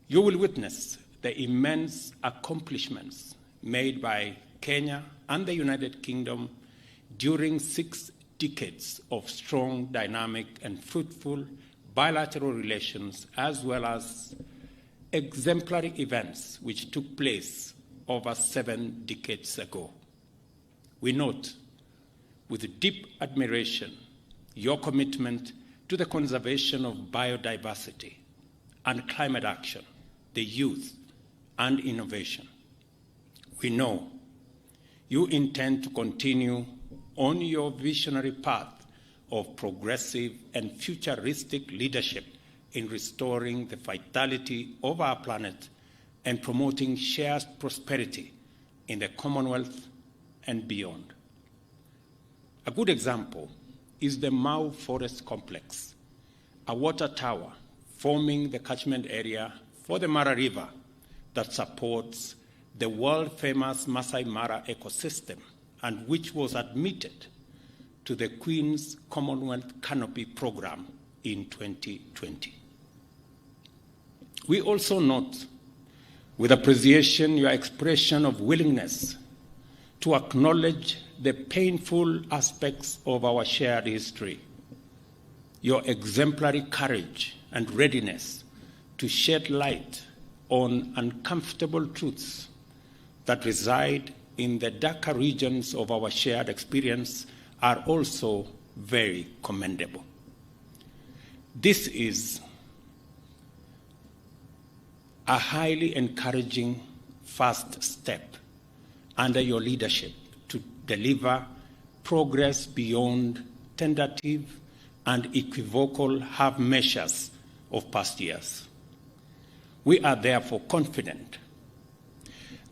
You will witness the immense accomplishments made by Kenya and the United Kingdom during 6 decades of strong, dynamic, and fruitful bilateral relations, as well as exemplary events which took place over 7 decades ago. We note with deep admiration your commitment to the conservation of biodiversity and climate action, the youth, and innovation. We know you intend to continue on your visionary path of progressive and futuristic leadership in restoring the vitality of our planet and promoting shared prosperity in the Commonwealth and beyond. A good example is the Mau Forest Complex, a water tower forming the catchment area for the Mara River that supports the world-famous Masai Mara ecosystem and which was admitted to the Queen's Commonwealth Canopy Program in 2020. We also note with appreciation your expression of willingness to acknowledge the painful aspects of our shared history, your exemplary courage and readiness to shed light on uncomfortable truths that reside in the darker regions of our shared experience are also very commendable. This is a highly encouraging first step under your leadership to deliver progress beyond tentative and equivocal half measures of past years. We are therefore confident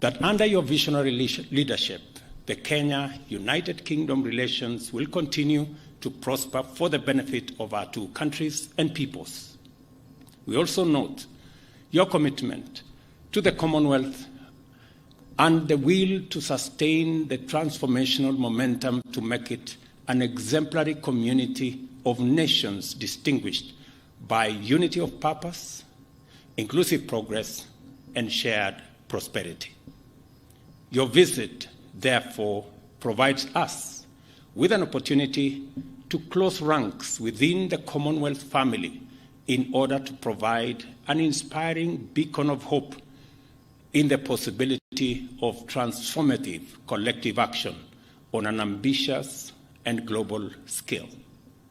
that under your visionary leadership, the Kenya-United Kingdom relations will continue to prosper for the benefit of our 2 countries and peoples. We also note your commitment to the Commonwealth and the will to sustain the transformational momentum to make it an exemplary community of nations distinguished by unity of purpose, inclusive progress, and shared prosperity. Your visit, therefore, provides us with an opportunity to close ranks within the Commonwealth family in order to provide an inspiring beacon of hope in the possibility of transformative collective action on an ambitious and global scale.